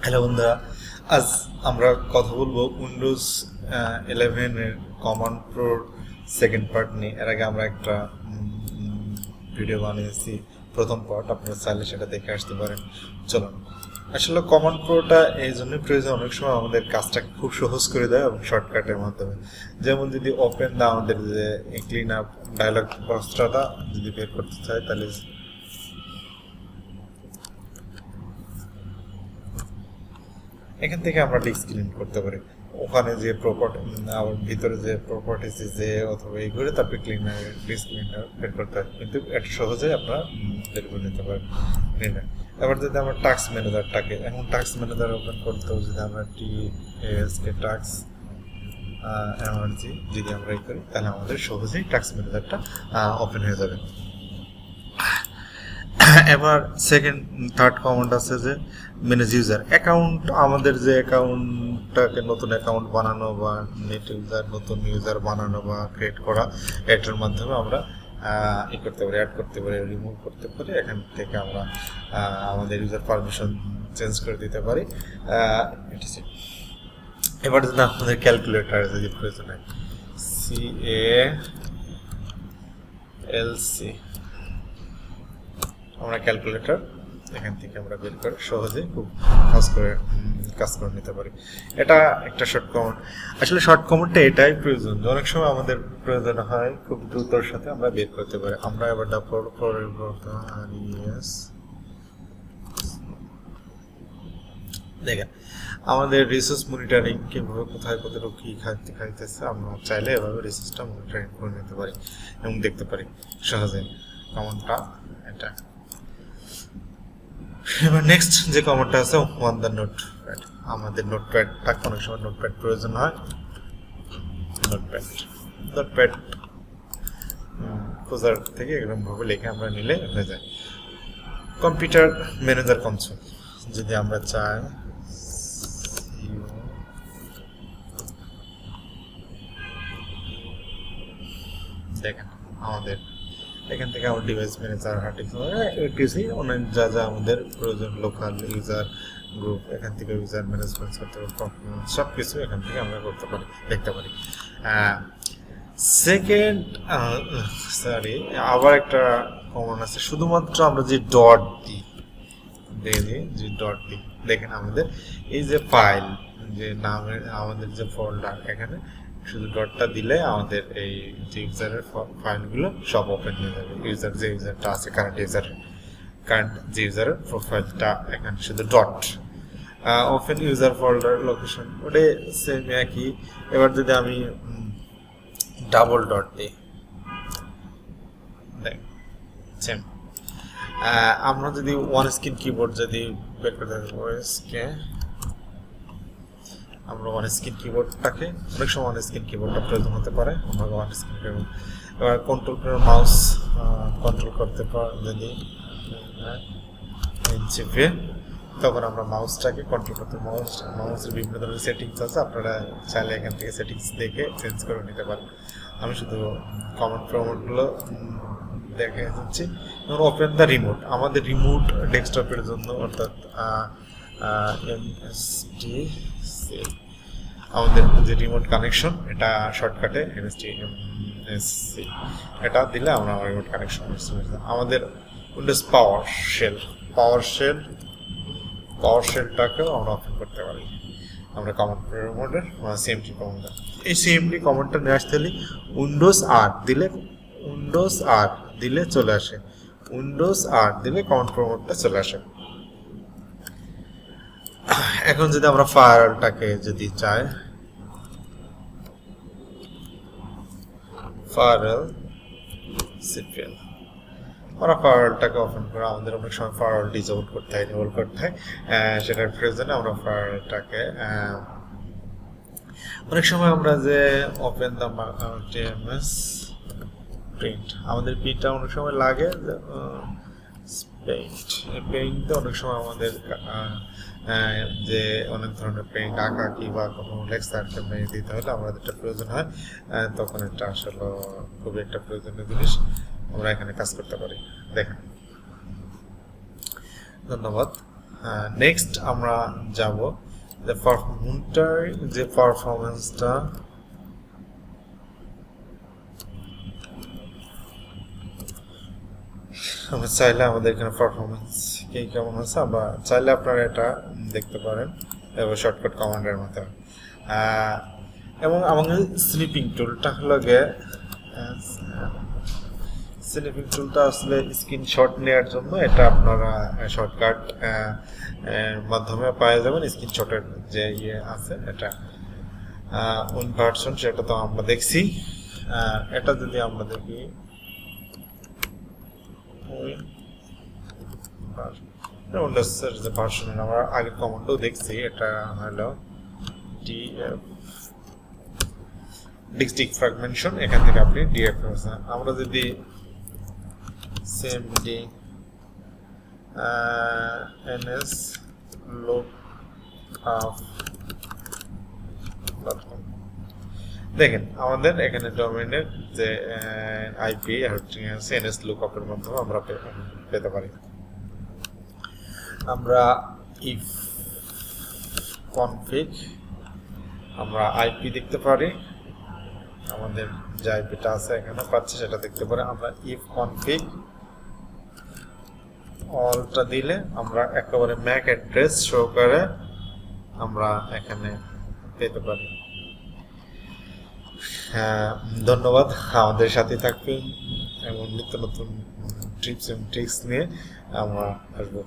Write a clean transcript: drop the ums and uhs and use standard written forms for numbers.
Hello বন্ধুরা, আজ আমরা কথা বলবো উইন্ডোজ 11 এর কমান্ড প্রোর সেকেন্ড পার্ট নিয়ে। এর আগে আমরা একটা ভিডিও বানিয়েছি, প্রথম পার্ট, আপনারা চাইলে সেটা দেখে আসতে পারেন। চলুন, আসলে কমান্ড প্রোটা এই জন্য প্রয়োজন, অনেক সময় আমাদের কাজটাকে খুব সহজ করে দেয় এবং শর্টকাটের মাধ্যমে। যেমন যদি ওপেন দা আমাদের যে ক্লিন আপ ডায়লগ বক্সটা যদি বের করতে চাই, তাহলে এখান থেকে আমরা ডিস্ক ক্লিন করতে পারি। ওখানে যে প্রপার্টি ভিতরে যে প্রপার্টিস যে অথবা এই করে তারপরে ক্লিনার ডিস্ক ক্লিনার বের করতে হয়, কিন্তু এটা সহজে আপনারা বের করে নিতে পারেন। এবার যদি আমরা টাস্ক ম্যানেজারটাকে এখন টাস্ক ম্যানেজার ওপেন করতে হবে, যদি আমরা টিএসকে টাস্ক এনার্জি যদি আমরা এই করি, তাহলে আমাদের সহজেই টাস্ক ম্যানেজারটা ওপেন হয়ে যাবে। এবার সেকেন্ড থার্ড কমান্ড আছে যে ম্যানেজ ইউজার অ্যাকাউন্ট। আমাদের যে অ্যাকাউন্টটাকে নতুন অ্যাকাউন্ট বানানো বা নেট ইউজার নতুন ইউজার বানানো বা ক্রিয়েট করা, এটার মাধ্যমে আমরা করতে পারি, অ্যাড করতে পারি, রিমুভ করতে পারি। এখান থেকে আমরা আমাদের ইউজার পারমিশন চেঞ্জ করে দিতে পারি। এবার যদি আমাদের ক্যালকুলেটার যদি প্রয়োজন হয়, CALC, আমরা ক্যালকুলেটর এখান থেকে আমরা বের করে সহজে খুব কাজ করে নিতে পারি। এটা একটা শর্ট কমান্ড। আসলে শর্ট কমান্ডটা এটাই প্রয়োজন, অনেক সময় আমাদের প্রয়োজন হয় খুব দ্রুতর সাথে আমরা বের করতে পারি। আমরা এবার দেখেন আমাদের রিসোর্স মনিটরিং কিভাবে কোথায় কতটুকু কি খাইতেছে, আমরা চাইলে এভাবে রিসোর্সটা মনিটরিং করে নিতে পারি এবং দেখতে পারি সহজে। কমান্ডটা এটা। এবার নেক্সট যে কমান্ডটা আছে ওয়ান দ্য নোটপ্যাড। আমাদের নোটপ্যাডটা অনেক সময় নোটপ্যাড প্রয়োজন হয়। নোটপ্যাড খোঁজার থেকে এরকম ভাবে লিখে আমরা নিলে হয়ে যায়। কম্পিউটার ম্যানেজার কনসোল যদি আমরা চাই, দেখেন আমাদের এখান থেকে আমার ডিভাইস ম্যানেজার অনেক যা যা আমাদের প্রয়োজন, লোকাল ইউজার গ্রুপ, এখান থেকে ইউজার ম্যানেজমেন্ট করতে পারি, সব কিছু এখান থেকে আমরা করতে পারি, দেখতে পারি। সেকেন্ড আবার একটা কমান্ড আছে, শুধুমাত্র আমরা যে ডট দিই, দেখেন আমাদের এই যে ফাইল যে নামের আমাদের যে ফোল্ডার, এখানে শুধু ডটটা দিলে আমাদের এই যে ইউজারের ফাইলগুলো সব ওপেন হয়ে যাবে। ইউজারটা আছে, কারেন্ট যে ইউজারের প্রোফাইলটা, এখানে শুধু dot open user folder location, ওটা সেম একই। এবার যদি আমি ডাবল ডট দিই, দেখ সেম। আমরা যদি ওয়ান স্ক্রিন কিবোর্ড যদি বের করতে আমরা ওয়ান স্ক্রিন কিবোর্ডটাকে, অনেক সময় ওয়ান স্ক্রিন কিবোর্ডটা প্রয়োজন হতে পারে, আমরা ওয়ান স্ক্রিন কিবোর্ড এবার কন্ট্রোল করে মাউস কন্ট্রোল করতে পারি যদি চেপে, তখন আমরা মাউসটাকে কন্ট্রোল করতে মাউসের বিভিন্ন ধরনের সেটিংস আছে, আপনারা চাইলে এখান থেকে সেটিংস দেখে চেঞ্জ করে নিতে পারেন। আমি শুধু কমান্ড প্রমাণগুলো দেখে যাচ্ছি। এবং ওপেন দ্য রিমোট, আমাদের রিমোট ডেস্কটপের জন্য, অর্থাৎ MSTC আমাদের যে রিমোট কানেকশন, এটা শর্টকাটে MSTC এটা দিলে আমরা রিমোট কানেকশন। আমাদের উইন্ডোজ পাওয়ার শেলটাকেও আমরা ওপেন করতে পারি আমরা কমান্ড প্রমোটের CMD কমান্ড। এই CMD কমান্ডটা নিয়ে আসতে হলে উইন্ডোজ আর দিলে চলে আসে, উইন্ডোজ আর দিলে কমান্ড প্রমোটটা চলে আসে। এখন যদি আমরা ফায়ারওয়ালটাকে যদি চাই, ফায়ারওয়াল সিপিএল, আমরা ফায়ারওয়ালটাকে ওপেন করে, আমাদের অনেক সময় ফায়ারওয়াল ডিসেবল করতে হয়, এনেবল করতে হয়, সেটার প্রয়োজনে আমরা ফায়ারওয়ালটাকে অনেক সময় আমরা যে ওপেন দ্য TMS প্রিন্ট, আমাদের প্রিন্টটা অনেক সময় লাগে, পেইন্টে অনেক সময় আমাদের যে অনেক ধরনের পেইন্ট আঁকা কি বা কোনো লেকচারকে দিতে হলে আমাদের একটা প্রয়োজন হয়, তখন এটা আসলে খুবই একটা প্রয়োজনীয় জিনিস, আমরা এখানে কাজ করতে পারি। দেখেন, ধন্যবাদ। নেক্সট আমরা যাব যে মুনটার যে পারফরমেন্সটা আমরা চাইলে আমাদের এখানে পারফরমেন্স কি কেমন আছে আমরা চাইলে আপনারা এটা দেখতে পারেন এবং শর্টকাট কমান্ডের মাধ্যমে এবং আমাদের স্লিপিং টুলটা হলো গিয়ে স্লিপিং টুলটা আসলে স্ক্রিনশট নেওয়ার জন্য এটা আপনারা শর্টকাট মাধ্যমে পাওয়া যাবেন স্ক্রিনশটের যে ইয়ে আছে এটা ওন ভার্সন সেটা তো আমরা দেখছি এটা যদি আমরা দেখি উইন্ডোজের যে ভার্সন আমরা আগে কমান্ডও দেখছি এটা হলো ডিস্ট্রিক্ট ফ্র্যাগমেন্টেশন এখান থেকে আপনি ডিএফ করছেন আমরা যদি CMD ns lookup দেখেন আমাদের এখানে ডোমেইনের যে আইপি অ্যাড্রেসিং আছে ns lookup এর মাধ্যমে আমরা পেতে পারি আমরা if config আমরা আইপি দেখতে পারি আমাদের যে আইপিটা আছে এখানে পাচ্ছি সেটা দেখতে পারি আমরা if config অলটা দিলে আমরা একেবারে ম্যাক অ্যাড্রেস শো করে আমরা এখানে পেতে পারি ধন্যবাদ আমাদের সাথে থাকবেন এবং নিত্য নতুন টিপস এবং ট্রিক্স নিয়ে আমরা আসবো